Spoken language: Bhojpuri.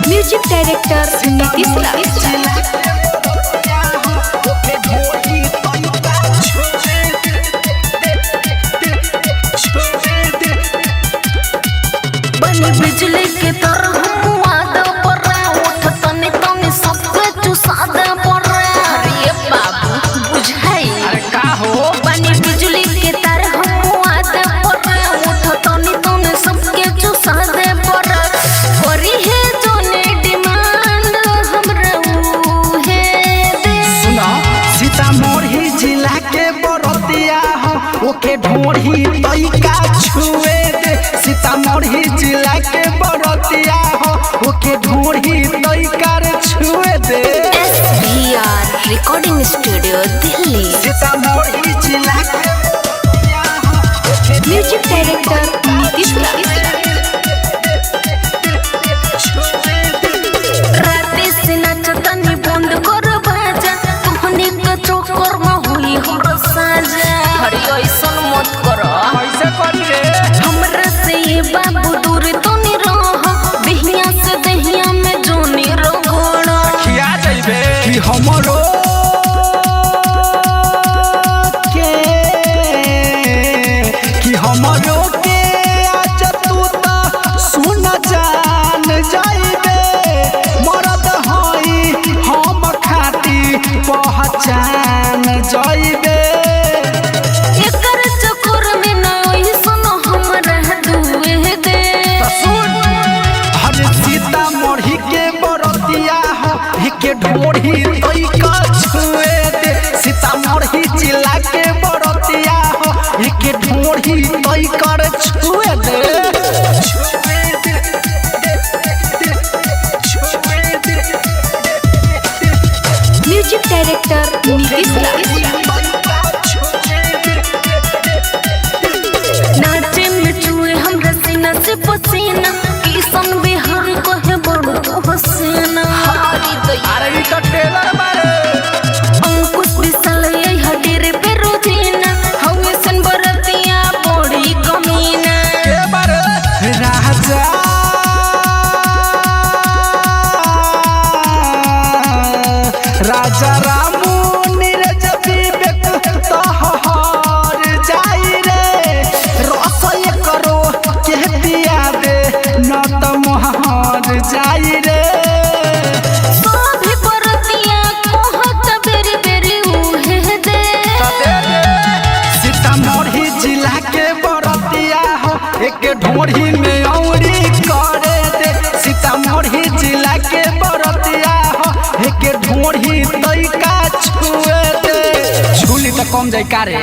म्यूजिक डायरेक्टर नीतीश राज। बिजली के तरह मुआद पर उठ तनी तनी सबके चुसाद पर। अरे बाबू बुझाई अरे का हो बनी बिजली के तरह मुआद पर उठ तनी तनी सबके चुसाद पर। करी है जोने डिमांड हमरा उहे दे। सुना सीतामढ़ी जिला के बरतिया हो ओके ढोढ़ी तैका छुए दे। सीतामढ़ी जिला के बरतिया हो ओके ढोढ़ी तैका छुए दे। SVR recording studio Delhi. Sitamarhi जिला के म्यूजिक डायरेक्टर नीतीश राज। राती से नचतनी बंद कर बाजा तोहनी के चक्कर में हुई हमर साजा। अरे ऐसन मत कर कैसे करी रे हमरा से ये बाबू दूर तो नहीं रह। दहिया से दहिया में जोनी रगड़ खिया जाइबे कि हमरो के कि हमरो के आज तू त सुन जान जाइबे। मरद हई हम खाती पहचान जाइबे। एकर चक्कर में न ऐसन हमरा दुए दे। हर सीतामढ़ी के बरतिया हो के ढोढ़ी तैका छुए दे। सीतामढ़ी जिला के बरतिया हो के ढोढ़ी तैका छुए दे। म्यूजिक डायरेक्टर नीतीश राज। नाचे में चुए हमरा सीना से पसीना। किसन बिहार कहे बड़ो तो हसीना। अरे ई तो टेलर मारे अंकुश विशाल ये हडेरे पे रोजीना। हवे सन बरतिया बड़ी कमीना। के बारे राजा राजा रामू नीरज विवेक तोहर जाई रे। रसोई करो के दिया दे न त मोहर जाई रे। सभी बरतिया कहत बेरी बेरी उहे दे। सीतामढ़ी जिला के बरतिया हो एक ढोढ़ी में औरी करे दे। सीतामढ़ी जिला के बरतिया हो एक ढोढ़ी तैका छुए दे। झूली तो कम जाई का रे।